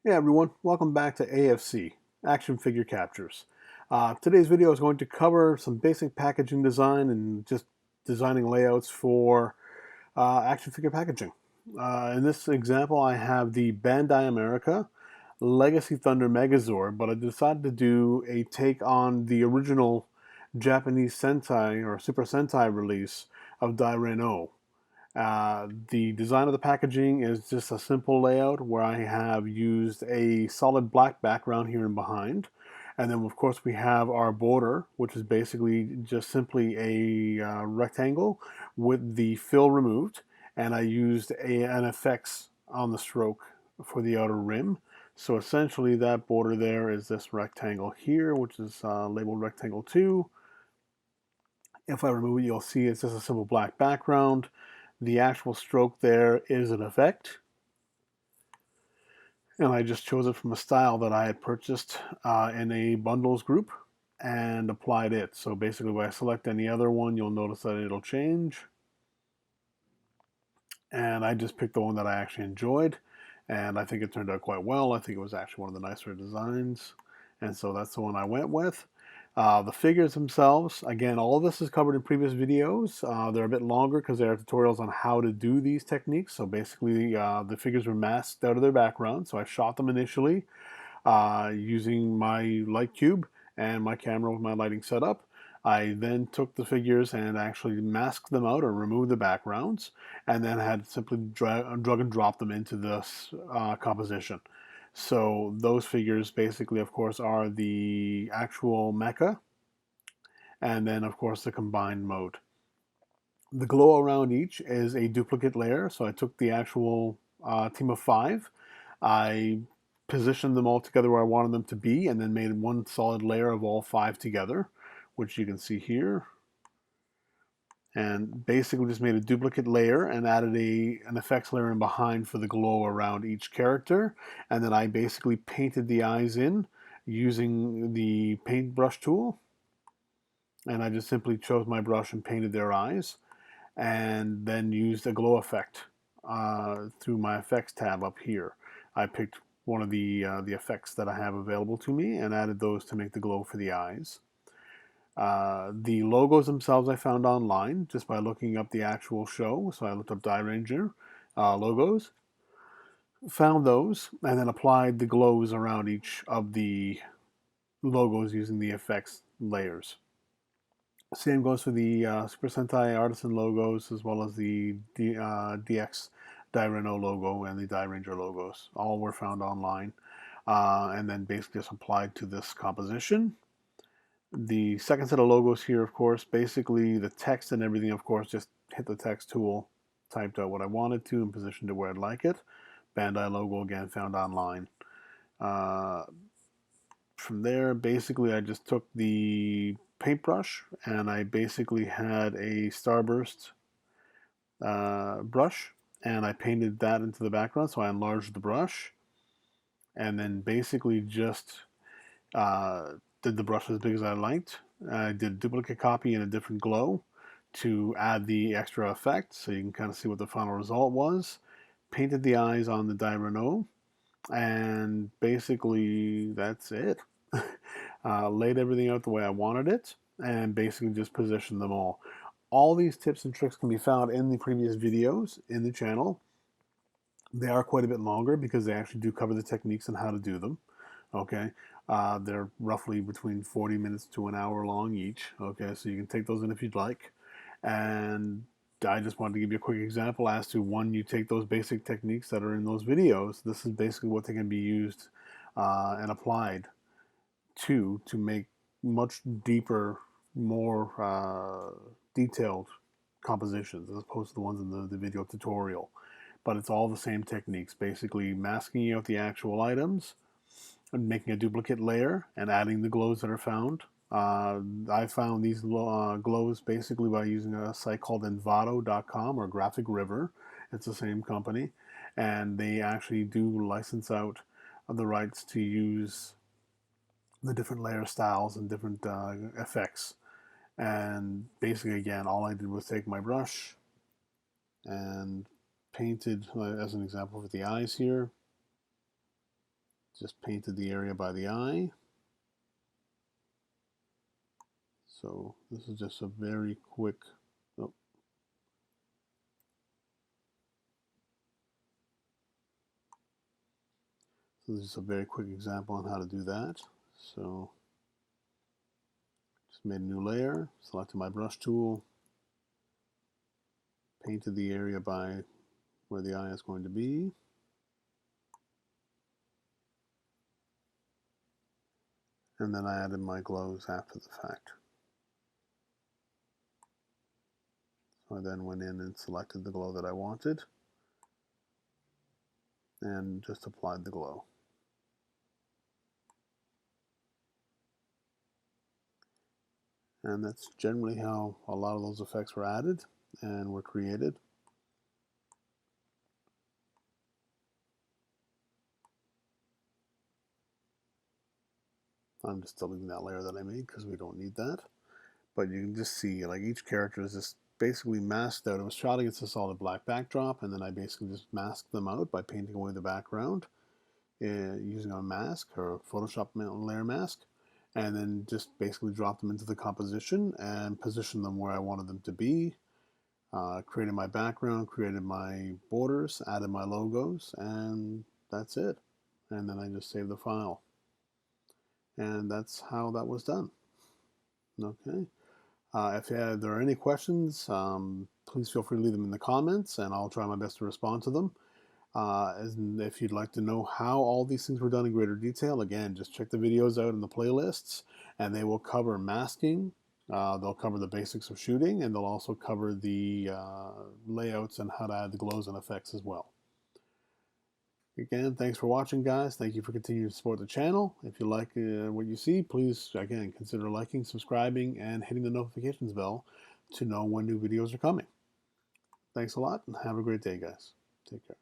Hey everyone, welcome back to AFC, Action Figure Captures. Today's video is going to cover some basic packaging design and just designing layouts for action figure packaging. In this example, I have the Bandai America Legacy Thunder Megazord, but I decided to do a take on the original Japanese Sentai or Super Sentai release of Dairen-Oh. The design of the packaging is just a simple layout where I have used a solid black background here and behind. And then of course we have our border, which is basically just simply a rectangle with the fill removed. And I used an effects on the stroke for the outer rim. So essentially that border there is this rectangle here, which is labeled rectangle 2. If I remove it, you'll see it's just a simple black background. The actual stroke there is an effect, and I just chose it from a style that I had purchased in a bundles group and applied it. So basically when I select any other one, you'll notice that it'll change. And I just picked the one that I actually enjoyed, and I think it turned out quite well. I think it was actually one of the nicer designs, and so that's the one I went with. The figures themselves, again, all of this is covered in previous videos. They're a bit longer because there are tutorials on how to do these techniques. So basically, the figures were masked out of their background. So I shot them initially using my light cube and my camera with my lighting setup. I then took the figures and actually masked them out or removed the backgrounds, and then had simply drag and drop them into this composition. So those figures basically, of course, are the actual mecha, and then of course the combined mode. The glow around each is a duplicate layer, so I took the actual team of 5. I positioned them all together where I wanted them to be, and then made one solid layer of all 5 together, which you can see here. And basically just made a duplicate layer and added an effects layer in behind for the glow around each character. And then I basically painted the eyes in using the paintbrush tool. And I just simply chose my brush and painted their eyes, and then used a glow effect through my effects tab up here. I picked one of the effects that I have available to me and added those to make the glow for the eyes. The logos themselves I found online just by looking up the actual show. So I looked up Dairenger logos, found those, and then applied the glows around each of the logos using the effects layers. Same goes for the Super Sentai Artisan logos as well as the DX Dairen-Oh logo and the Dairenger logos. All were found online and then basically just applied to this composition. The second set of logos here, of course, basically the text and everything, of course, just hit the text tool, typed out what I wanted to, and positioned it where I'd like it. Bandai logo, again, found online. Uh, from there, basically, I just took the paintbrush and I basically had a starburst brush, and I painted that into the background. So I enlarged the brush and then basically just uh, did the brush as big as I liked. I did a duplicate copy in a different glow to add the extra effect so you can kind of see what the final result was. Painted the eyes on the Dairen-Oh, and basically that's it. Laid everything out the way I wanted it, and basically just positioned them all. All these tips and tricks can be found in the previous videos in the channel. They are quite a bit longer because they actually do cover the techniques and how to do them. Okay, they're roughly between 40 minutes to an hour long each. Okay, so you can take those in if you'd like. And I just wanted to give you a quick example as to when you take those basic techniques that are in those videos. This is basically what they can be used and applied to make much deeper, more detailed compositions as opposed to the ones in the video tutorial. But it's all the same techniques, basically masking out the actual items and making a duplicate layer and adding the glows that are found. I found these glows basically by using a site called envato.com or Graphic River. It's the same company, and they actually do license out the rights to use the different layer styles and different effects. And basically, again, all I did was take my brush and painted, as an example, for the eyes here. Just painted the area by the eye. So this is just a very quick, oh, so this is a very quick example on how to do that. So just made a new layer, selected my brush tool, painted the area by where the eye is going to be. And then I added my glows after the fact. So I then went in and selected the glow that I wanted and just applied the glow. And that's generally how a lot of those effects were added and were created. I'm just deleting that layer that I made because we don't need that. But you can just see like each character is just basically masked out. It was shot against a solid black backdrop, and then I basically just masked them out by painting away the background using a mask or a Photoshop layer mask, and then just basically drop them into the composition and position them where I wanted them to be. Created my background, created my borders, added my logos, and that's it. And then I just saved the file. And that's how that was done. Okay. If there are any questions, please feel free to leave them in the comments, and I'll try my best to respond to them. And if you'd like to know how all these things were done in greater detail, again, just check the videos out in the playlists, and they will cover masking. They'll cover the basics of shooting, and they'll also cover the layouts and how to add the glows and effects as well. Again, thanks for watching, guys. Thank you for continuing to support the channel. If you like what you see, please, again, consider liking, subscribing, and hitting the notifications bell to know when new videos are coming. Thanks a lot, and have a great day, guys. Take care.